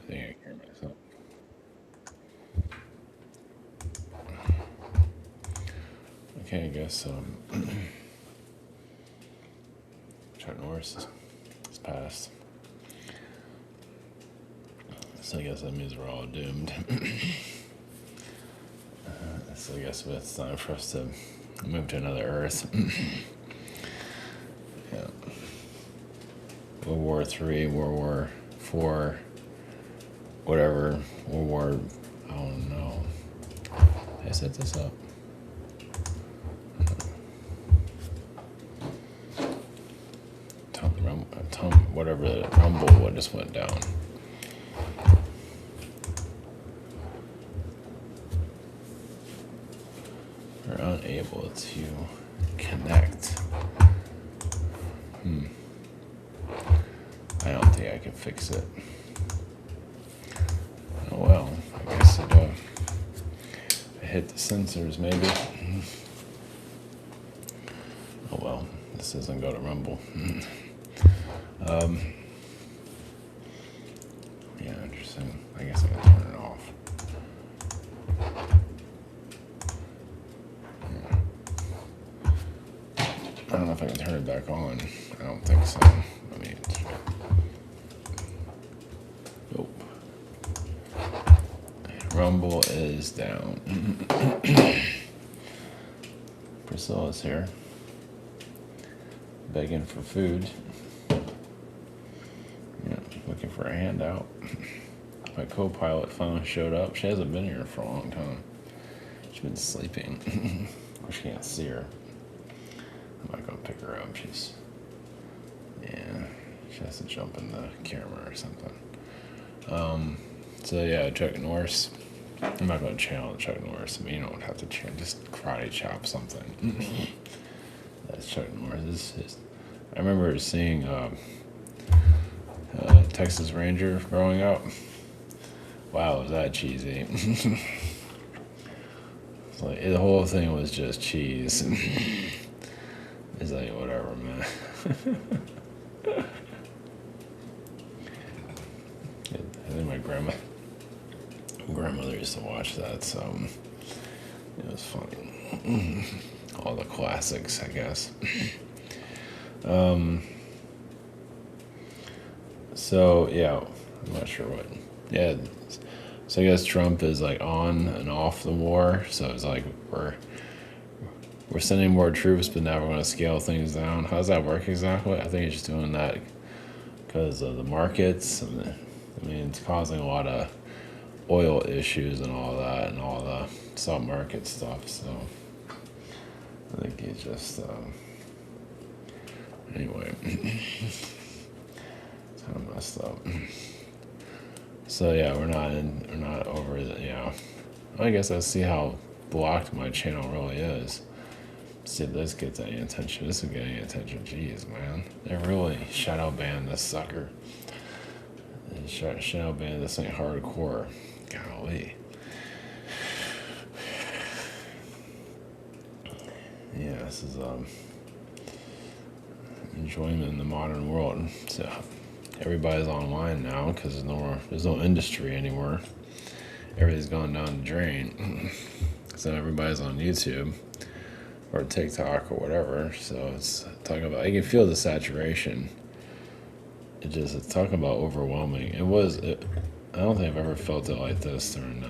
think I can hear myself. Okay, I guess Chuck Norris is passed. So I guess that means we're all doomed. So I guess it's time for us to move to another Earth. Yeah. World War III, World War IV, whatever. World War, I don't know. Did I set this up? Whatever the rumble just went down. We're unable to connect. I don't think I can fix it. Oh well, I guess I hit the sensors maybe. Oh well, this doesn't go to rumble. Yeah, interesting. I guess I can turn it off. I don't know if I can turn it back on. I don't think so. I mean, nope. Rumble is down. Priscilla's here, begging for food. Looking for a handout. My co-pilot finally showed up. She hasn't been here for a long time. She's been sleeping. I can't see her. I'm not gonna pick her up. She has to jump in the camera or something. So yeah, Chuck Norris. I'm not gonna channel Chuck Norris. I mean, you don't have to just karate chop something. That's Chuck Norris. I remember seeing Texas Ranger growing up. Wow, was that cheesy? It's like the whole thing was just cheese. It's like whatever, man. I think my grandmother used to watch that, so it was funny. All the classics, I guess. So yeah, I'm not sure what. Yeah, so I guess Trump is like on and off the war. So it's like we're sending more troops, but now we're going to scale things down. How does that work exactly? I think he's just doing that because of the markets. I mean, it's causing a lot of oil issues and all that, and all the stock market stuff. So I think he's just anyway. Kind of messed up. So yeah, we're not over the, yeah. I guess I see how blocked my channel really is. See if this gets any attention. This is getting attention. Jeez, man. They really shadow banned this sucker. They shadow banned this thing hardcore. Golly. Yeah, this is enjoyment in the modern world. So everybody's online now because there's no industry anymore. Everything's gone down the drain. So everybody's on YouTube or TikTok or whatever. So it's talking about, you can feel the saturation. It's talking about overwhelming. I don't think I've ever felt it like this during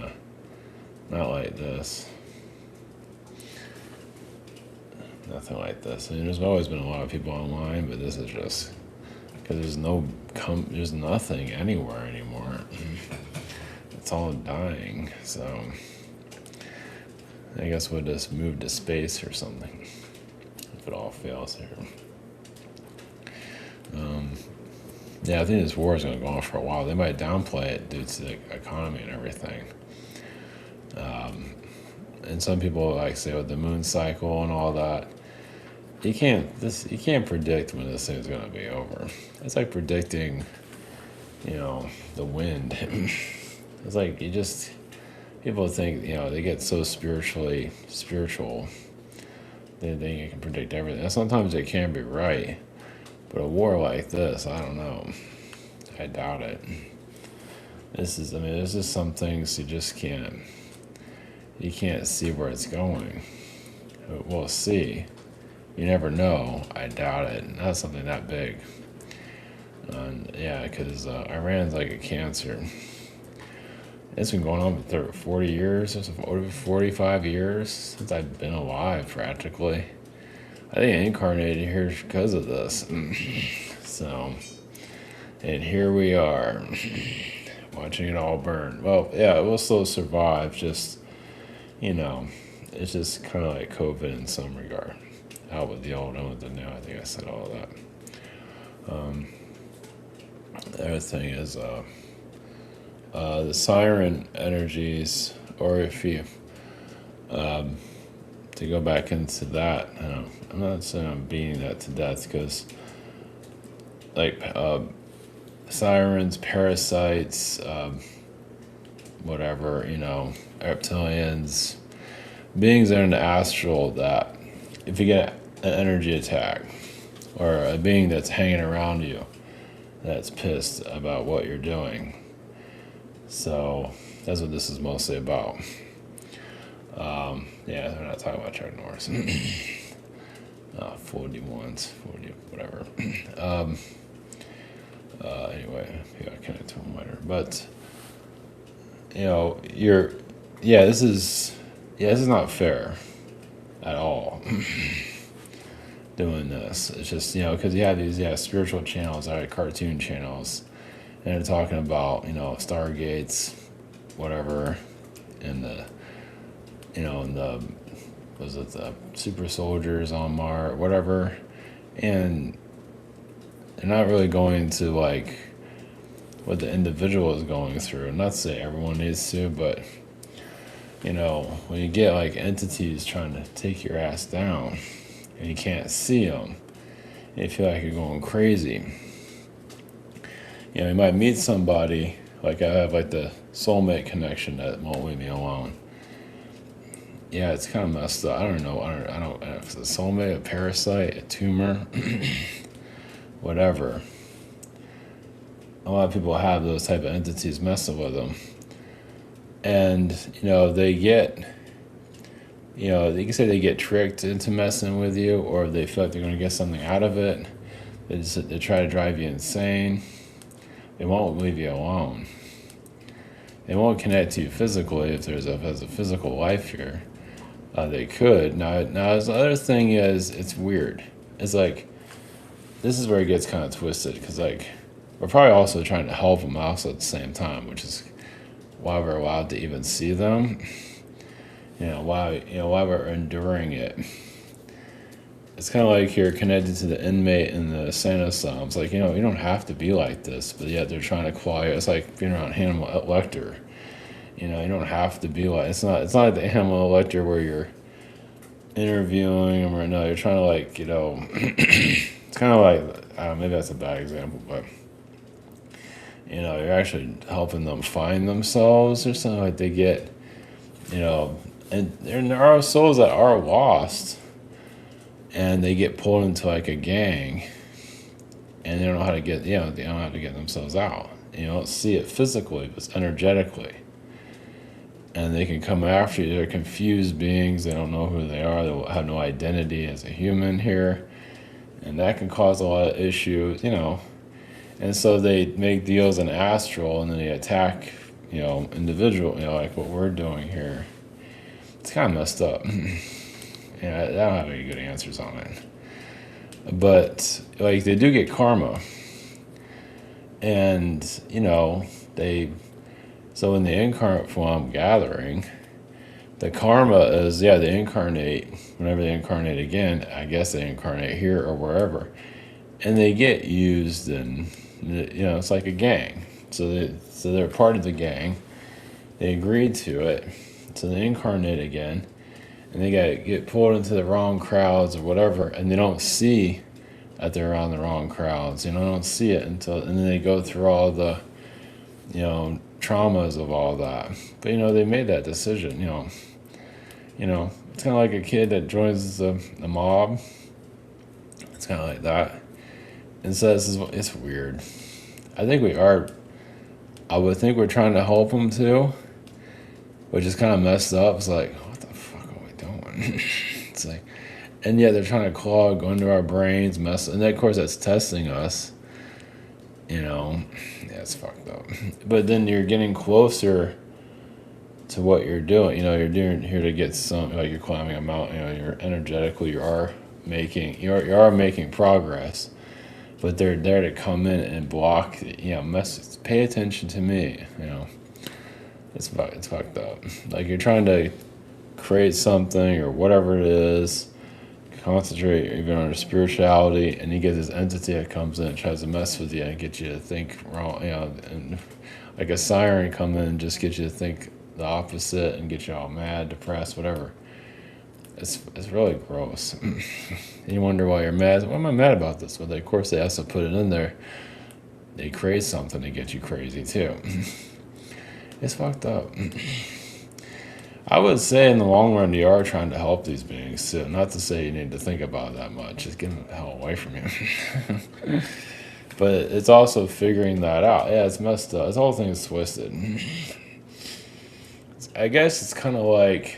not like this. Nothing like this. I mean, there's always been a lot of people online, but this is just because there's nothing anywhere anymore. It's all dying. So I guess we'll just move to space or something if it all fails here. Yeah, I think this war is going to go on for a while. They might downplay it due to the economy and everything. And some people like say with the moon cycle and all that, you can't predict when this thing's going to be over. It's like predicting, the wind. It's like people think, they get so spiritual, they think you can predict everything. And sometimes they can be right, but a war like this, I don't know. I doubt it. I mean, there's just some things you can't see where it's going. We'll see. You never know. I doubt it. Not something that big. Yeah, because Iran's like a cancer. It's been going on for 40 years, or over 45 years since I've been alive, practically. I think I incarnated here because of this. So, and here we are, watching it all burn. Well, yeah, it will still survive, just, it's just kind of like COVID in some regard. Out with the old, in with the new. I think I said all of that. The other thing is the siren energies, or if you, to go back into that, I'm not saying I'm beating that to death, because like sirens, parasites, whatever, reptilians, beings that are in the astral, that if you get an energy attack, or a being that's hanging around you that's pissed about what you're doing. So that's what this is mostly about. Yeah, they're not talking about Chuck Norris. 40 whatever. Anyway, maybe I'll connect to him later. But this is not fair at all. Doing this, it's just because you have these spiritual channels, cartoon channels, and they're talking about stargates, whatever, and was it the super soldiers on Mars, whatever, and they're not really going to like what the individual is going through. Not to say everyone needs to, but when you get like entities trying to take your ass down and you can't see them, and you feel like you're going crazy. You might meet somebody, like I have like the soulmate connection that won't leave me alone. Yeah, it's kind of messed up. I don't know if it's a soulmate, a parasite, a tumor, whatever. A lot of people have those type of entities messing with them. And, they get, you can say they get tricked into messing with you, or they feel like they're going to get something out of it. They try to drive you insane. They won't leave you alone. They won't connect to you physically if there's a physical life here. They could. Now, the other thing is, it's weird. It's like, this is where it gets kind of twisted, because like, we're probably also trying to help them also at the same time, which is why we're allowed to even see them. Why we're enduring it. It's kind of like you're connected to the inmate in the Santa Psalms. Like, you don't have to be like this, but yet they're trying to quiet. It's like being around Hannibal Lecter. You don't have to be like, it's not like the Hannibal Lecter where you're interviewing them, or no, you're trying to like, it's kind of like, maybe that's a bad example, but you're actually helping them find themselves or something. Like they get, and there are souls that are lost, and they get pulled into like a gang, and they don't know how to get, they don't know how to get themselves out. You don't see it physically, but it's energetically. And they can come after you. They're confused beings. They don't know who they are. They have no identity as a human here. And that can cause a lot of issues, And so they make deals in Astral, and then they attack, individual, like what we're doing here. It's kind of messed up. I don't have any good answers on it. But, like, they do get karma. And, so in the incarnate form gathering, the karma is, they incarnate. Whenever they incarnate again, I guess they incarnate here or wherever. And they get used, and, it's like a gang. So they're part of the gang. They agreed to it. So they incarnate again. And they get pulled into the wrong crowds or whatever, and they don't see that they're on the wrong crowds. They don't see it and then they go through all the, traumas of all that. But they made that decision. It's kind of like a kid that joins the mob. It's kind of like that. And so it's weird. I think we are I would think we're trying to help them too, which is kind of messed up. It's like, what the fuck are we doing? It's like, and yeah, they're trying to clog under our brains, mess, and then, of course that's testing us. You know, yeah, it's fucked up. But then you're getting closer to what you're doing. You know, you're doing here to get some, like you're climbing a mountain. You know, you're energetically, you are making progress. But they're there to come in and block. You know, pay attention to me. You know, it's fucked up. Like you're trying to create something or whatever it is. Concentrate even on your spirituality, and you get this entity that comes in and tries to mess with you and get you to think wrong, you know, and like a siren come in and just get you to think the opposite and get you all mad, depressed, whatever. It's really gross. And you wonder why you're mad. Why am I mad about this? Well, of course they also put it in there. They create something to get you crazy too. It's fucked up. I would say in the long run, you are trying to help these beings too. Not to say you need to think about it that much. Just get them the hell away from you. But it's also figuring that out. Yeah, it's messed up. This whole thing is twisted. I guess it's kind of like,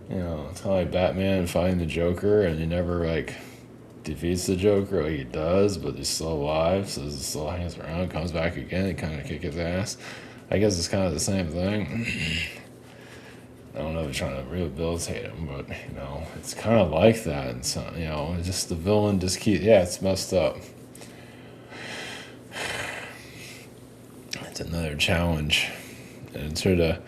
you know, it's kind of like Batman finding the Joker, and he never like defeats the Joker like he does, but he's still alive, so he still hangs around, comes back again, and kind of kick his ass. I guess it's kind of the same thing. I don't know if they're trying to rehabilitate him, but, you know, it's kind of like that. And so, you know, it's just the villain just keeps, yeah, it's messed up. It's another challenge. And sort of,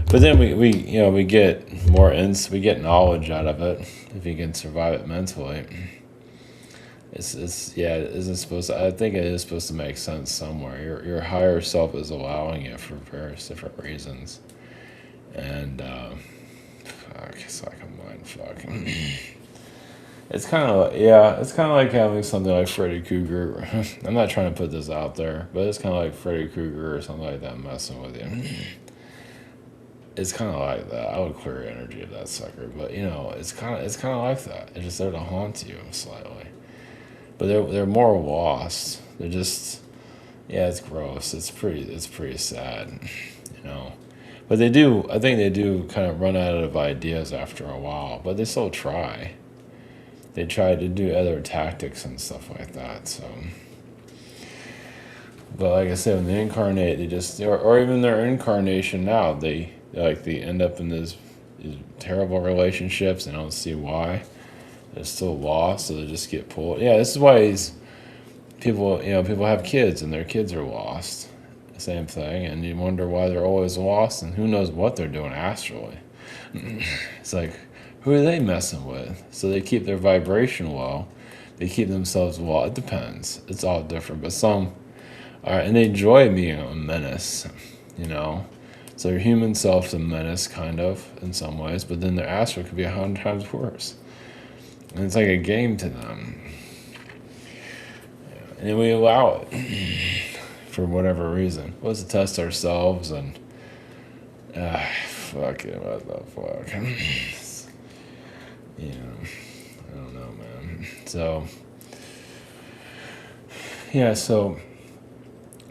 but then we you know, we get we get knowledge out of it if you can survive it mentally. It's yeah, it isn't supposed to, I think it is supposed to make sense somewhere. Your higher self is allowing it for various different reasons. And fuck, it's like a mind fuck. It's kind of like having something like Freddy Krueger. I'm not trying to put this out there, but it's kind of like Freddy Krueger or something like that messing with you. It's kind of like that. I would clear energy of that sucker, but you know, it's kind of like that. It's just there to haunt you slightly. But they're more lost. They're just, yeah, it's gross. It's pretty sad, you know. But I think they do kind of run out of ideas after a while, but they still try. They try to do other tactics and stuff like that, so. But like I said, when they incarnate, they just, or even their incarnation now, they end up in these terrible relationships and don't see why. They're still lost, so they just get pulled. Yeah, this is why people have kids and their kids are lost. Same thing, and you wonder why they're always lost, and who knows what they're doing astrally. It's like, who are they messing with? So they keep their vibration low. They keep themselves low. It depends. It's all different, but some are, and they enjoy being a menace, you know. So their human self's a menace, kind of, in some ways, but then their astral could be 100 times worse. And it's like a game to them. And then we allow it. For whatever reason. Well, it's to test ourselves and fuck it, what the fuck. You know, I don't know, man. So yeah, so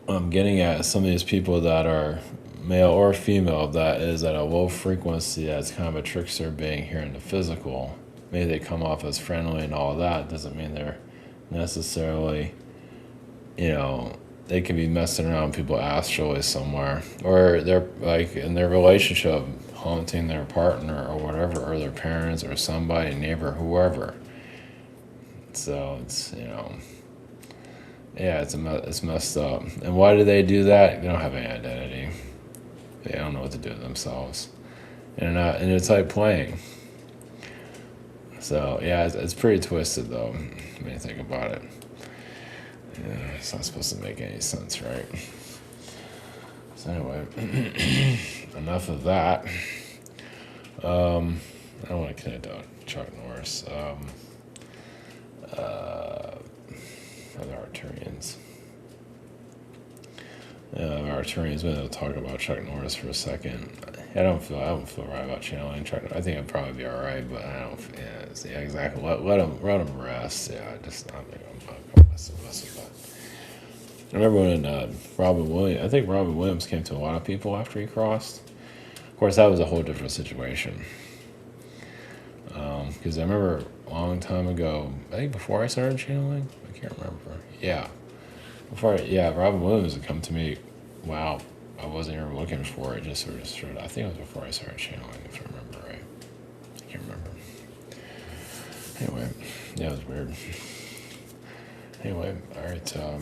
I'm getting at some of these people that are male or female that is at a low frequency, that's kind of a trickster being here in the physical. Maybe they come off as friendly and all that. Doesn't mean they're necessarily, you know, they can be messing around with people astrally somewhere, or they're like in their relationship haunting their partner or whatever, or their parents or somebody, neighbor, whoever. So it's, you know, yeah, it's messed up. And why do they do that? They don't have any identity. They don't know what to do with themselves, and it's like playing. So yeah, it's pretty twisted though when you think about it. Yeah, it's not supposed to make any sense, right? So anyway, enough of that. I don't want to connect to Chuck Norris. Other Arcturians. Arcturians, maybe I'll talk about Chuck Norris for a second. I don't feel right about channeling Chuck Norris. I think I'd probably be all right, but I don't. Yeah, exactly. Let him rest. Yeah, I'm messing with that. I remember when I think Robin Williams came to a lot of people after he crossed. Of course, that was a whole different situation. Because I remember a long time ago, I think before I started channeling, I can't remember. Yeah, Robin Williams would come to me. Wow, I wasn't even looking for it. Just sort of. I think it was before I started channeling, if I remember right. I can't remember. Anyway, yeah, it was weird. Anyway, all right. All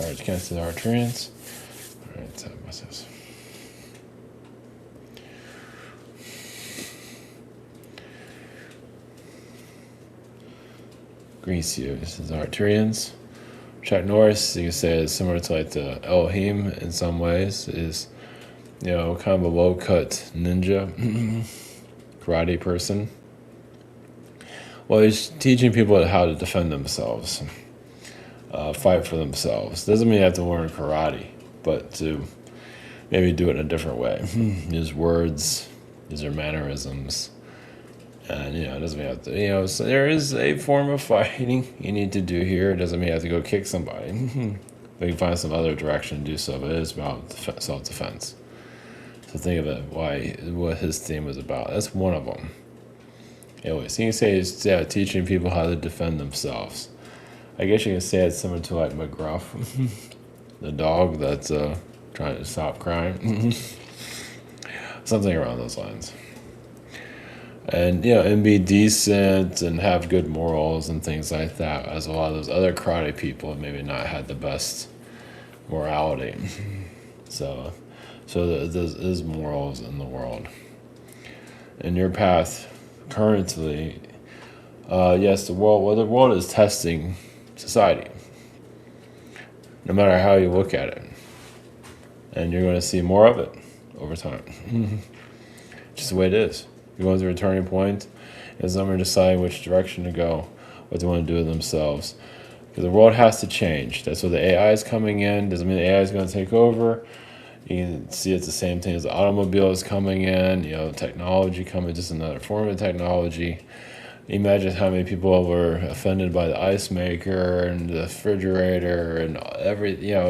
right, connect to the Arcturians. All right, what's this? Greece you. This is Arcturians. Chuck Norris, you can say, is similar to like the Elohim in some ways. Is, kind of a low-cut ninja, karate person. Well, he's teaching people how to defend themselves, fight for themselves. Doesn't mean you have to learn karate, but to maybe do it in a different way. Use words, use their mannerisms. And, it doesn't mean you have to, so there is a form of fighting you need to do here. It doesn't mean you have to go kick somebody. But you can find some other direction to do so, but it is about self-defense. So think of it, what his theme was about. That's one of them. Anyways, you can say he's teaching people how to defend themselves. I guess you can say it's similar to like McGruff, the dog that's trying to stop crying. Something around those lines. And be decent and have good morals and things like that, as a lot of those other karate people have maybe not had the best morality. So there's morals in the world. In your path, currently, yes, the world is testing society, no matter how you look at it, and you're going to see more of it over time. Just the way it is. You're going through a turning point, and someone deciding which direction to go, what they want to do with themselves. Because the world has to change. That's where the AI is coming in. Doesn't mean the AI is going to take over. You can see it's the same thing as the automobile is coming in, technology coming, just another form of technology. Imagine how many people were offended by the ice maker and the refrigerator and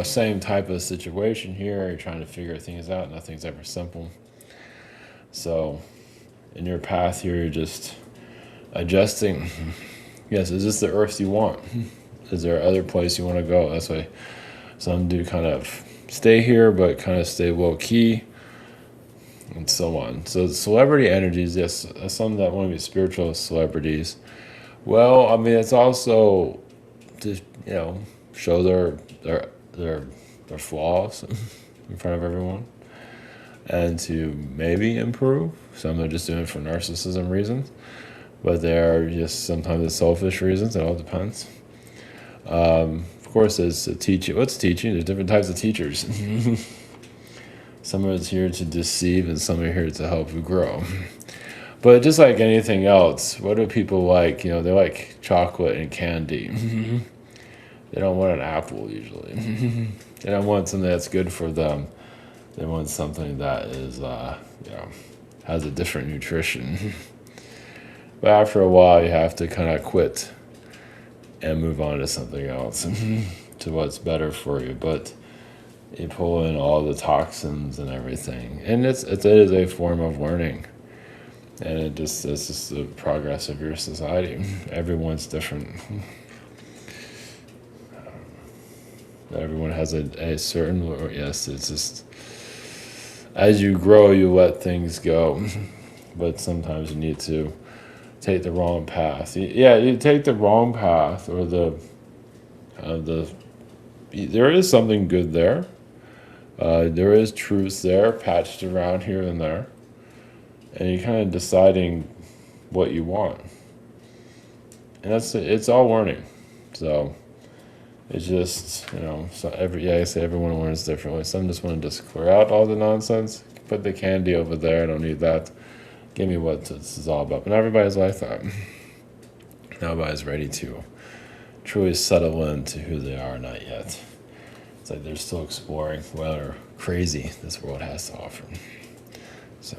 same type of situation here. You're trying to figure things out. Nothing's ever simple. So in your path here, you're just adjusting. Yes, is this the earth you want? Is there other place you want to go? That's why some do kind of stay here, but kind of stay low key, and so on. So celebrity energies, yes, some that want to be spiritual celebrities. Well, I mean, it's also to show their flaws in front of everyone, and to maybe improve. Some are just doing it for narcissism reasons, but there are just sometimes it's selfish reasons. It all depends. Of course, there's teaching. What's teaching? There's different types of teachers. Some are here to deceive, and some are here to help you grow. But just like anything else, what do people like? They like chocolate and candy. They don't want an apple usually. They don't want something that's good for them. They want something that is, has a different nutrition. But after a while, you have to kind of quit and move on to something else, to what's better for you. But you pull in all the toxins and everything, and it is a form of learning, and it's just the progress of your society. Everyone's different. Everyone has a certain, yes, it's just, as you grow, you let things go, but sometimes you need to take the wrong path. You take the wrong path, or there is something good there. There is truth there, patched around here and there, and you're kind of deciding what you want, and it's all learning. So it's just so I say everyone learns differently. Some just want to just clear out all the nonsense, put the candy over there. I don't need that. Give me what this is all about. But not everybody's like that. Nobody's ready to truly settle into who they are, not yet. It's like they're still exploring what crazy this world has to offer. So